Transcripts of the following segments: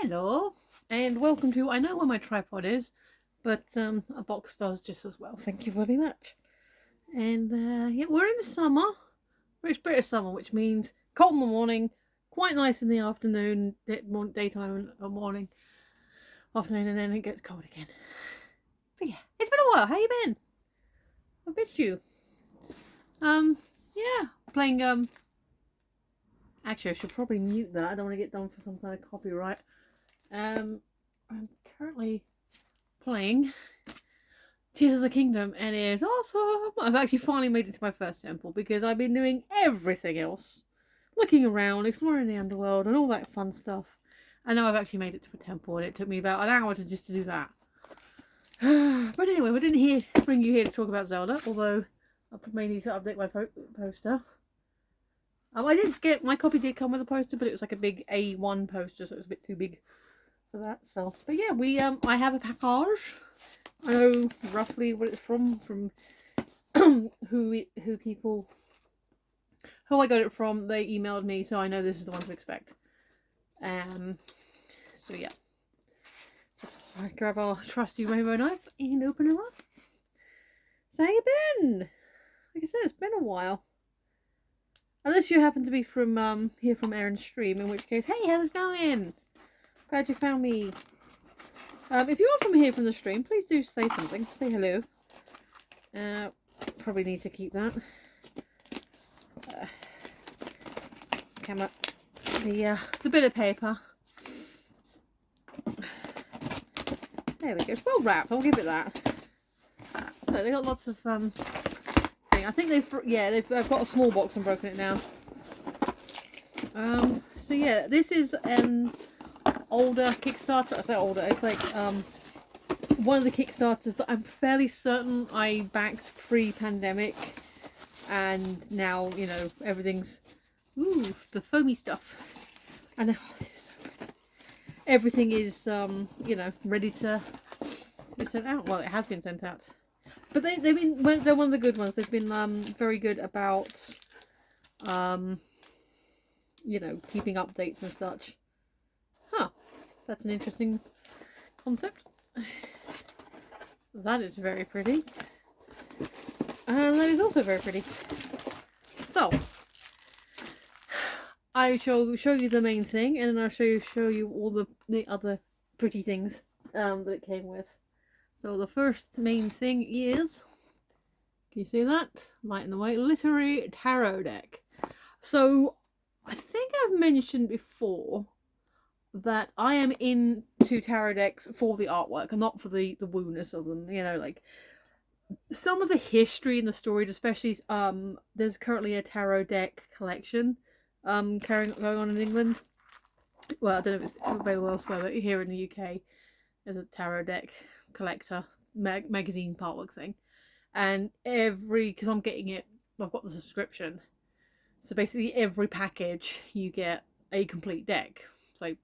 Hello, and welcome to. I know where my tripod is, but a box does just as well. Thank you very much. And yeah, we're in the summer. It's British summer, which means cold in the morning, quite nice in the afternoon, daytime and morning, afternoon, and then it gets cold again. But yeah, it's been a while. How you been? I missed you. Yeah, playing. Actually, I should probably mute that. I don't want to get done for some kind of copyright. I'm currently playing Tears of the Kingdom, and it is awesome. I've actually finally made it to my first temple because I've been doing everything else, looking around, exploring the underworld, and all that fun stuff. And now I've actually made it to a temple, and it took me about an hour to do that. But anyway, we didn't bring you here to talk about Zelda, although I may need to update my poster. I did get my copy did come with a poster, but it was like a big A1 poster, so it was a bit too big for that. So, but yeah, I have a package. I know roughly what it's from who I got it from. They emailed me, so I know this is the one to expect. So yeah, I grab our trusty rainbow knife and open her up. So how you been? Like I said, it's been a while. Unless you happen to be from here from Erin's stream, in which case, hey, how's it going? Glad you found me. If you are from here from the stream, please do say something. Say hello. Probably need to keep that. Camera. The bit of paper. There we go. It's well wrapped. I'll give it that. Look, they got lots of thing. I think they've got a small box and broken it down. So yeah, this is an older Kickstarter. I say older. It's like one of the Kickstarters that I'm fairly certain I backed pre-pandemic, and now everything's the foamy stuff. And oh, this is so good. Everything is ready to be sent out. Well, it has been sent out, but they're one of the good ones. They've been very good about keeping updates and such. Huh. That's an interesting concept. That is very pretty. And that is also very pretty. So, I shall show you the main thing, and then I'll show you all the other pretty things that it came with. So the first main thing is, can you see that? Light in the way, literary tarot deck. So, I think I've mentioned before that I am into tarot decks for the artwork and not for the woo-ness of them. Like some of the history and the story, especially there's currently a tarot deck collection going on in England. Well, I don't know if it's available elsewhere, but here in the UK there's a tarot deck collector magazine artwork thing, and because I'm getting it, I've got the subscription. So basically every package you get a complete deck. So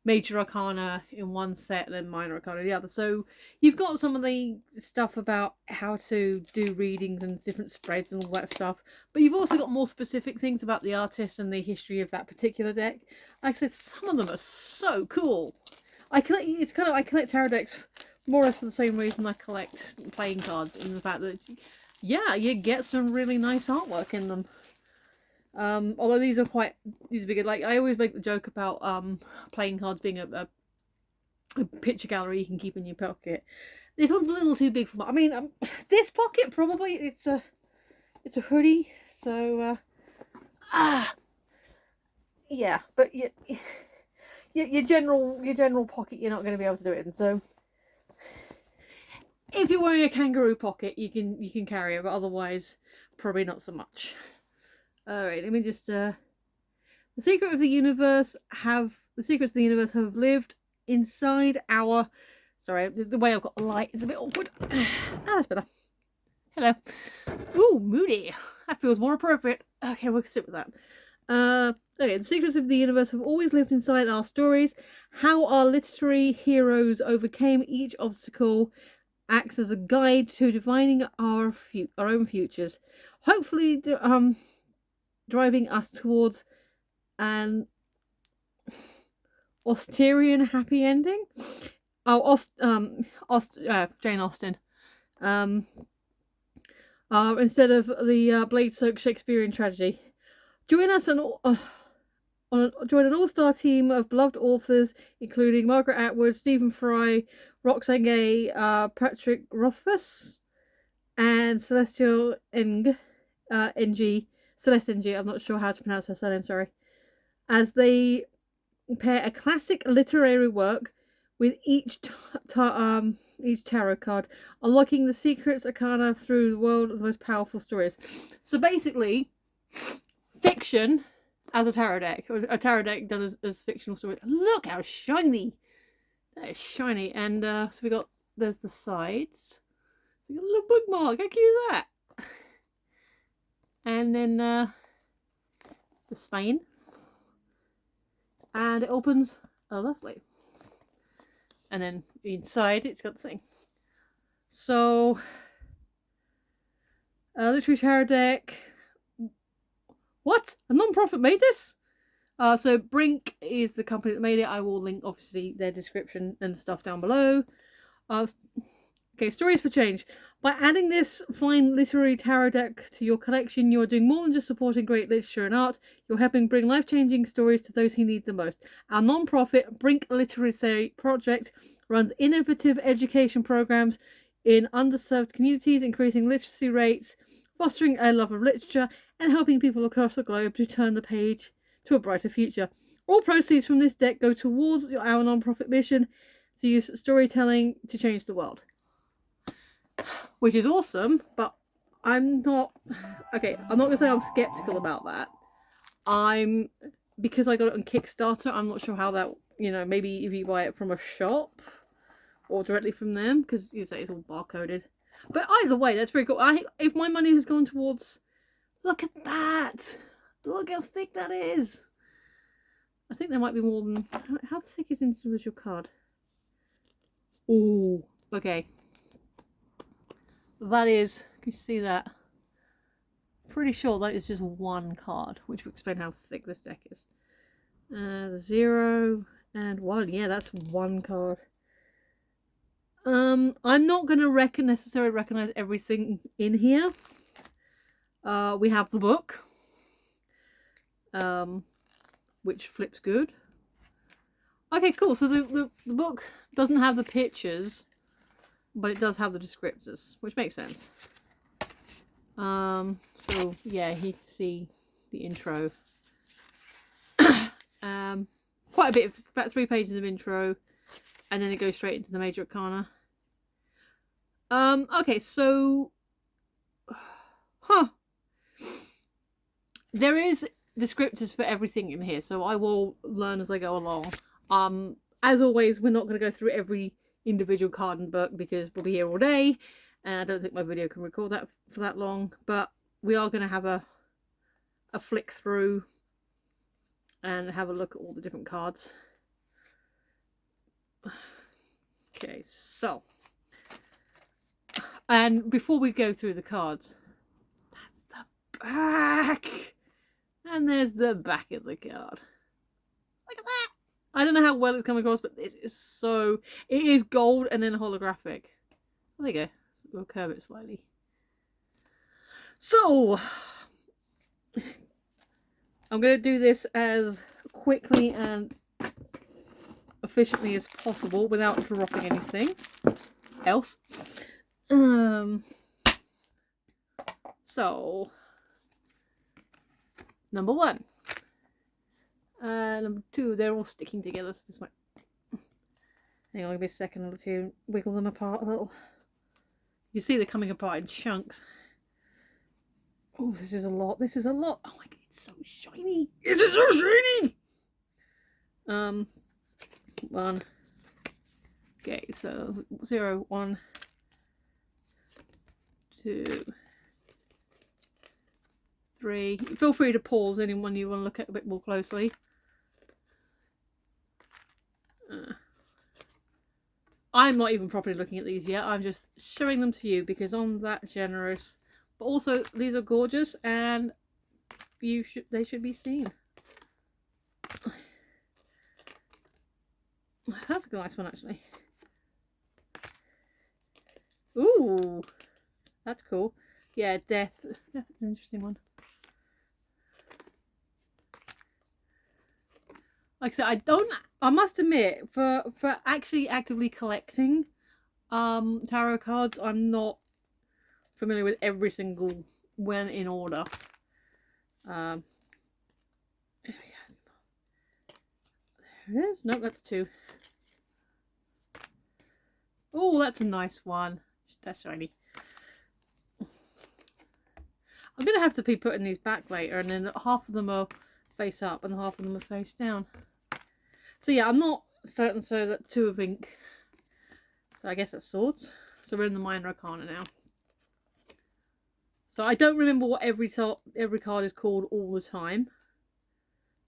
major arcana in one set and then minor arcana in the other. So you've got some of the stuff about how to do readings and different spreads and all that stuff. But you've also got more specific things about the artist and the history of that particular deck. Like I said, some of them are so cool. I collect tarot decks more or less for the same reason I collect playing cards, in the fact that you get some really nice artwork in them. Although these are big. Like I always make the joke about playing cards being a picture gallery you can keep in your pocket. This one's a little too big for this pocket probably. It's a hoodie, so yeah. But your general pocket, you're not going to be able to do it in. So if you're wearing a kangaroo pocket, you can carry it, but otherwise probably not so much. Alright, let me just the secrets of the universe have lived inside our... Sorry, the way I've got the light is a bit awkward. That's better. Hello. Ooh, moody. That feels more appropriate. Okay, we'll sit with that. Okay, the secrets of the universe have always lived inside our stories. How our literary heroes overcame each obstacle acts as a guide to divining our own futures. Hopefully, driving us towards an Austerian happy ending. Oh, Jane Austen. Instead of the blade-soaked Shakespearean tragedy. Join us join an all-star team of beloved authors, including Margaret Atwood, Stephen Fry, Roxane Gay, Patrick Rothfuss, and Celestial Celeste Ng. I'm not sure how to pronounce her surname. Sorry. As they pair a classic literary work with each tarot card, unlocking the secrets arcana through the world of the most powerful stories. So basically, fiction as a tarot deck, or a tarot deck done as fictional stories. Look how shiny! That is shiny. And so there's the sides. We got a little bookmark. How cute is that? And then the spine. And it opens. Oh, thusly. And then inside it's got the thing. So, literary tarot deck. What? A non-profit made this? So Brink is the company that made it. I will link, obviously, their description and stuff down below. Okay, Stories for Change. By adding this fine literary tarot deck to your collection, you're doing more than just supporting great literature and art. You're helping bring life-changing stories to those who need them most. Our non-profit Brink Literacy Project runs innovative education programs in underserved communities, increasing literacy rates, fostering a love of literature, and helping people across the globe to turn the page to a brighter future. All proceeds from this deck go towards our non-profit mission to use storytelling to change the world. Which is awesome, but I'm not... Okay, I'm not going to say I'm skeptical about that. Because I got it on Kickstarter, I'm not sure how that... maybe if you buy it from a shop or directly from them, because you say it's all barcoded. But either way, that's very cool. If my money has gone towards... Look at that! Look how thick that is! I think there might be more than... How thick is an individual card? Oh, okay. That is... Can you see that? Pretty sure that is just one card, which will explain how thick this deck is. 0 and 1. Yeah, that's one card. I'm not going to necessarily recognize everything in here. We have the book, which flips good. Okay, cool. So the book doesn't have the pictures, but it does have the descriptors, which makes sense. So yeah, you can see the intro. Quite a bit, about 3 pages of intro, and then it goes straight into the major arcana. Okay, so, there is descriptors for everything in here, so I will learn as I go along. As always, we're not going to go through every individual card and book because we'll be here all day, and I don't think my video can record that for that long, but we are going to have a flick through and have a look at all the different cards. Okay, so, and before we go through the cards, that's the back, and there's the back of the card. Look at that! I don't know how well it's come across, but this is so... It is gold and then holographic. There you go. We'll curve it slightly. So, I'm going to do this as quickly and efficiently as possible without dropping anything else. So, number 1. Number 2, they're all sticking together, so this might... Hang on, give me a second to wiggle them apart a little. You see they're coming apart in chunks. Oh, this is a lot. This is a lot. Oh my god, it's so shiny. It's so shiny! 1. Okay, so 0, 1, 2, 3. Feel free to pause anyone you want to look at a bit more closely. I'm not even properly looking at these yet. I'm just showing them to you because I'm that generous. But also, these are gorgeous and they should be seen. That's a nice one, actually. Ooh, that's cool. Yeah, Death. Death is an interesting one. Like I said, I must admit, for actually actively collecting tarot cards, I'm not familiar with every single one in order. There we go. There it is. Nope, that's 2. Oh, that's a nice one. That's shiny. I'm gonna have to be putting these back later, and then half of them are face up and half of them are face down. So yeah, I'm not certain. So that 2 of ink. So I guess that's swords. So we're in the minor arcana now. So I don't remember what every card is called all the time.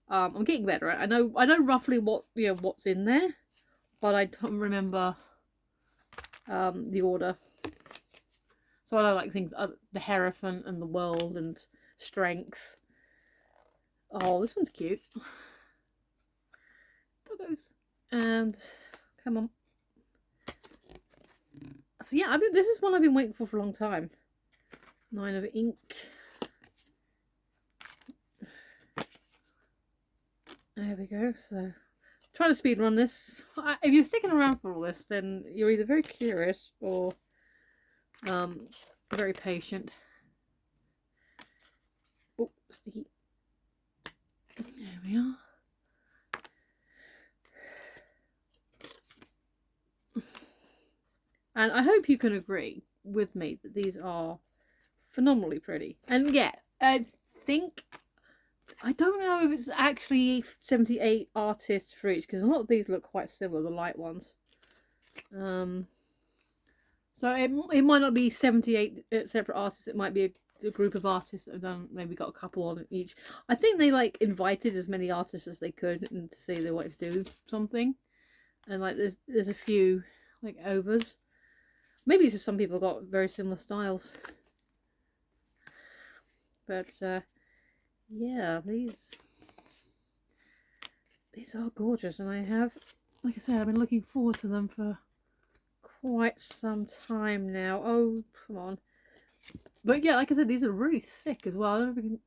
I'm getting better at it. I know roughly what what's in there, but I don't remember the order. So I know like things, the Hierophant and the World and Strength. Oh, this one's cute. Doggos. And come on. So yeah, this is one I've been waiting for a long time. 9 of ink. There we go. So try to speed run this. If you're sticking around for all this, then you're either very curious or very patient. Oh, sticky. There we are. And I hope you can agree with me that these are phenomenally pretty. And yeah, I don't know if it's actually 78 artists for each, because a lot of these look quite similar, the light ones. So it might not be 78 separate artists. It might be a group of artists that have done, maybe got a couple on each. I think they like invited as many artists as they could and to say they wanted to do something. And like there's a few like overs. Maybe it's just some people got very similar styles. But yeah, these are gorgeous, and I have, like I said, I've been looking forward to them for quite some time now. Oh, come on. But yeah, like I said, these are really thick as well. I don't know if we can...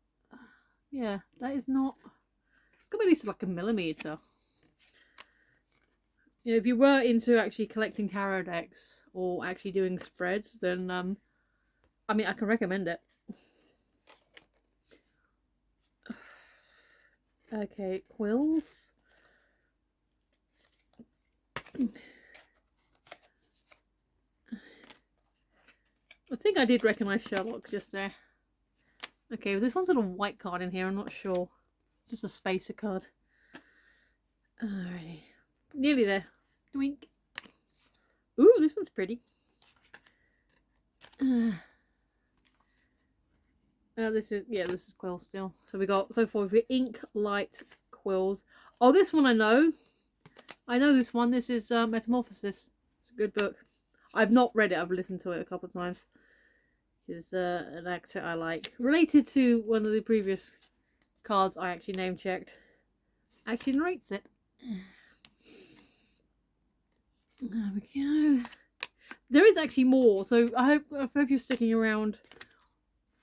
Yeah, that is not... It's got to be at least like a millimetre. You know, if you were into actually collecting tarot decks or actually doing spreads, then I mean, I can recommend it. Okay, quills. I think I did recognise Sherlock just there. Okay, well, this one's got a white card in here, I'm not sure. It's just a spacer card. Alrighty. Nearly there. Doink. Ooh, this one's pretty. This is quill still. So we got, so far we've got ink, light, quills. Oh, this one I know. I know this one. This is Metamorphosis. It's a good book. I've not read it. I've listened to it a couple of times. Is an actor I like. Related to one of the previous cards I actually name checked. Actually narrates it. There we go. There is actually more, so I hope you're sticking around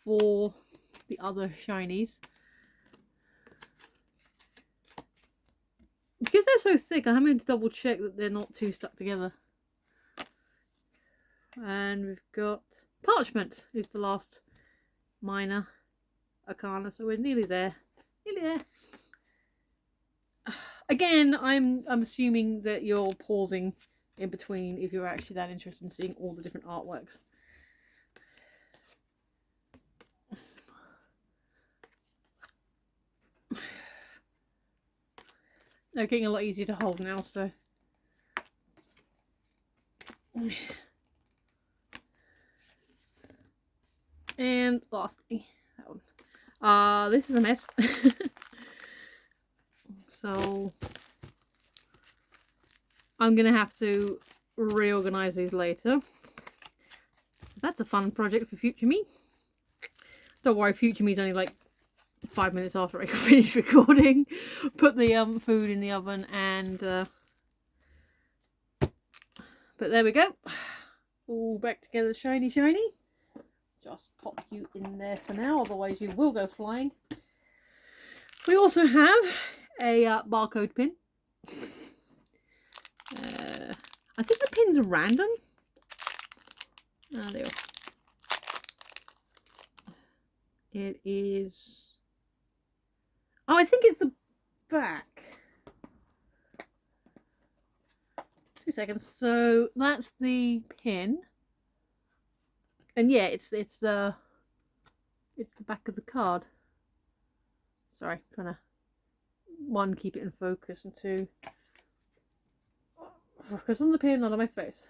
for the other shinies. Because they're so thick, I'm having to double check that they're not too stuck together. And we've got Parchment is the last minor arcana, so we're nearly there. Nearly there. Again, I'm assuming that you're pausing in between if you're actually that interested in seeing all the different artworks. They're getting a lot easier to hold now, so. And lastly, that one. This is a mess. So I'm gonna have to reorganize these later. That's a fun project for future me. Don't worry, future me's only like 5 minutes after I finish recording. Put the food in the oven and But there we go. All back together, shiny, shiny. Just pop you in there for now, otherwise you will go flying. We also have a barcode pin. I think the pins are random. Ah, there we are. It is... Oh, I think it's the back. 2 seconds. So that's the pin. And yeah, it's the back of the card. Sorry, trying to, one, keep it in focus, and two, focus on the pin, not on my face.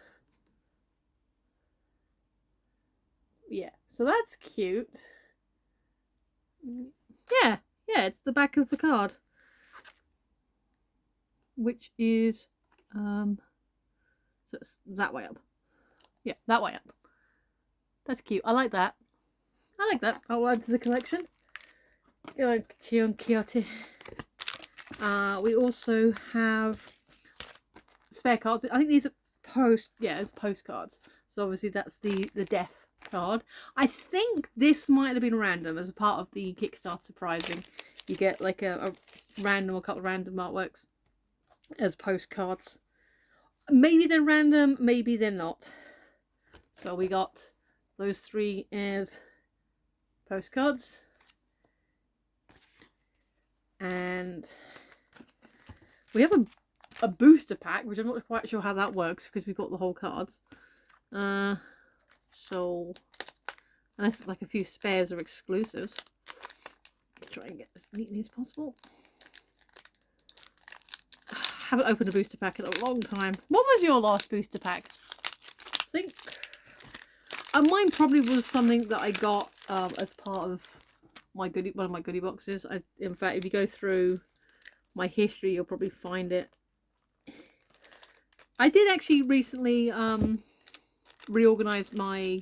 Yeah, so that's cute. Yeah, it's the back of the card, which is so it's that way up. Yeah, that way up. That's cute. I like that. I'll add to the collection. We also have spare cards. I think these are it's postcards. So obviously that's the death card. I think this might have been random as a part of the Kickstarter surprising. You get like a couple of random artworks as postcards. Maybe they're random, maybe they're not. So we got those 3 as postcards. And we have a booster pack, which I'm not quite sure how that works because we've got the whole cards. So unless it's like a few spares or exclusives. Let's try and get as neatly as possible. Haven't opened a booster pack in a long time. What was your last booster pack? I think mine probably was something that I got as part of my one of my goodie boxes. In fact, if you go through my history, you'll probably find it. I did actually recently reorganize my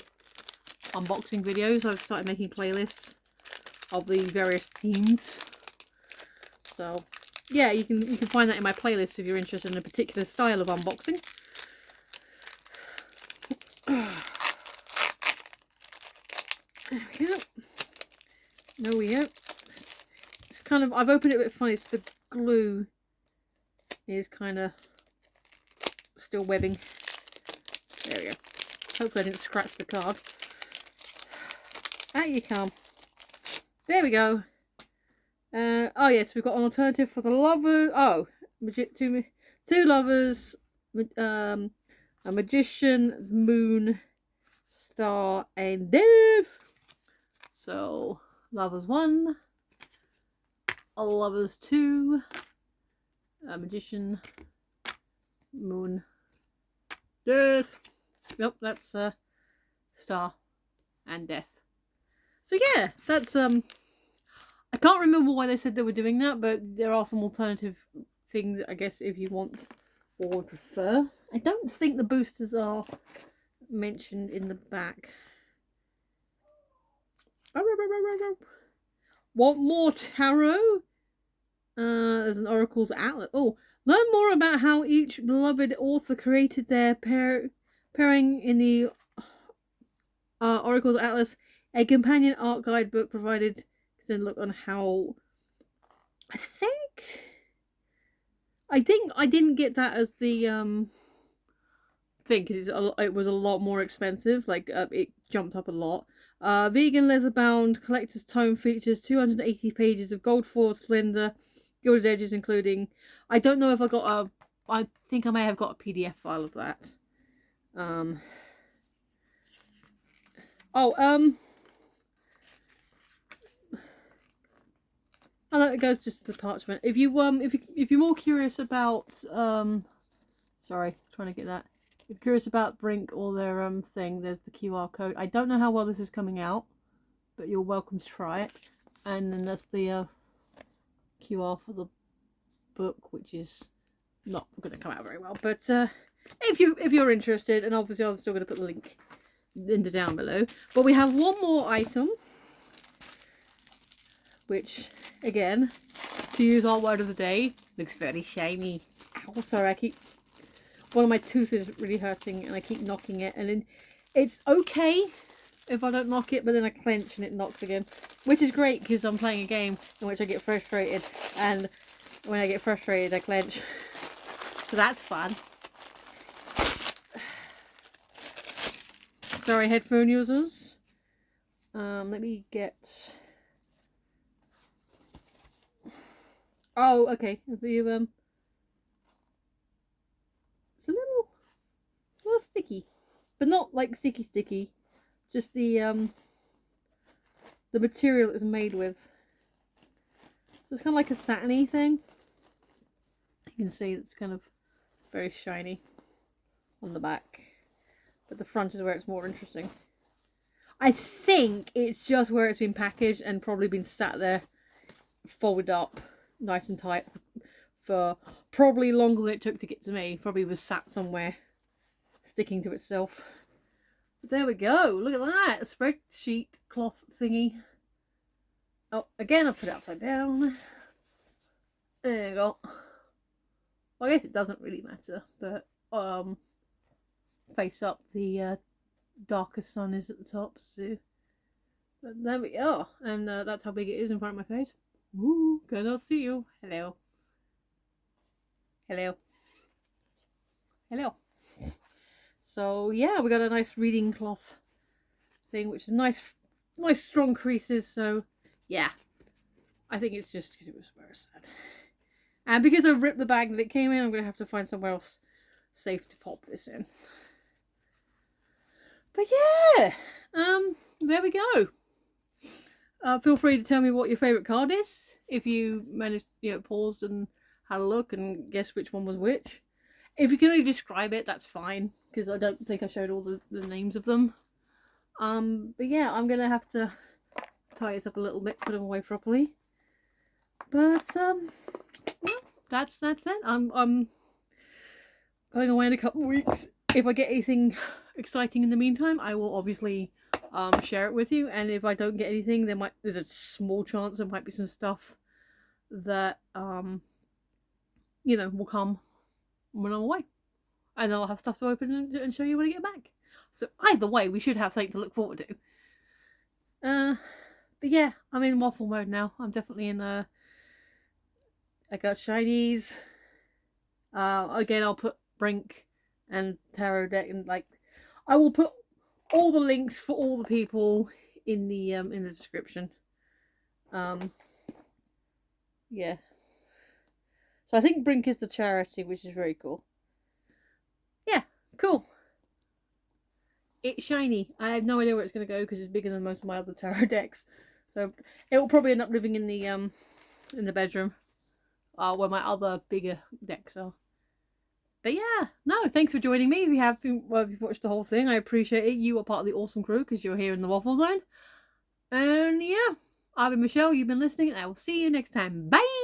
unboxing videos. I've started making playlists of the various themes. So yeah, you can find that in my playlist if you're interested in a particular style of unboxing. There we go. There we go. It's kind of, I've opened it a bit funny, so the glue is kind of still webbing. There we go. Hopefully I didn't scratch the card. Out you come. There we go. Oh yes, we've got an alternative for the lovers. Oh, two lovers, a magician, moon, star, and death. So lovers 1, a lovers 2, a magician, moon, death. Yep, that's star and death. So yeah, that's I can't remember why they said they were doing that, but there are some alternative things, I guess, if you want or prefer. I don't think the boosters are mentioned in the back. Want more tarot? There's an Oracle's Atlas. Oh, learn more about how each beloved author created their pairing in the Oracle's Atlas, a companion art guidebook provided to look on how. I think I didn't get that as the thing because it was a lot more expensive. Like it jumped up a lot. Vegan leather bound collector's tome features 280 pages of gold foil splendor, gilded edges, including. I don't know if I got a. I think I may have got a PDF file of that. Oh, that goes just to the parchment. If you're more curious about sorry, trying to get that. If you're curious about Brink or their thing, there's the QR code. I don't know how well this is coming out, but you're welcome to try it. And then that's the QR for the book, which is not going to come out very well. But if you're interested, and obviously I'm still going to put the link in the down below. But we have one more item, which again, to use our word of the day, looks very shiny. Ow, sorry, one of my tooth is really hurting and I keep knocking it, and then it's okay if I don't knock it, but then I clench and it knocks again, which is great because I'm playing a game in which I get frustrated, and when I get frustrated I clench, so that's fun. Sorry, headphone users. Let me get... Oh, okay. It's a little sticky, but not like sticky. Just the material it's made with. So it's kind of like a satiny thing. You can see it's kind of very shiny on the back, but the front is where it's more interesting. I think it's just where it's been packaged and probably been sat there folded up nice and tight for probably longer than it took to get to me. Probably was sat somewhere sticking to itself. But there we go. Look at that. A spreadsheet cloth thingy. Oh, again I put it upside down. There you go. Well, I guess it doesn't really matter, but face up, the darker sun is at the top, so but there we are, and that's how big it is in front of my face. Woo, cannot see you. Hello. So yeah, we got a nice reading cloth thing, which is nice strong creases. So yeah, I think it's just because it was very sad, and because I ripped the bag that it came in, I'm gonna have to find somewhere else safe to pop this in. But yeah, there we go. Feel free to tell me what your favourite card is if you managed, paused and had a look and guess which one was which. If you can only describe it, that's fine, because I don't think I showed all the names of them. But yeah, I'm gonna have to tie this up a little bit, put them away properly. But well, that's it. I'm going away in a couple of weeks. If I get anything exciting in the meantime, I will obviously share it with you, and if I don't get anything, there's a small chance there might be some stuff that will come when I'm away, and I'll have stuff to open and show you when I get back. So either way, we should have something to look forward to. But yeah, I'm in waffle mode now. I'm definitely in I got shinies. Again, I'll put Brink and tarot deck, and I will put all the links for all the people in the description. Yeah. So I think Brink is the charity, which is very cool. Yeah, cool. It's shiny. I have no idea where it's going to go because it's bigger than most of my other tarot decks. So it will probably end up living in the bedroom, where my other bigger decks are. But yeah, no, thanks for joining me. If you've watched the whole thing, I appreciate it. You are part of the awesome crew because you're here in the Waffle Zone. And yeah, I've been Michelle, you've been listening, and I will see you next time. Bye!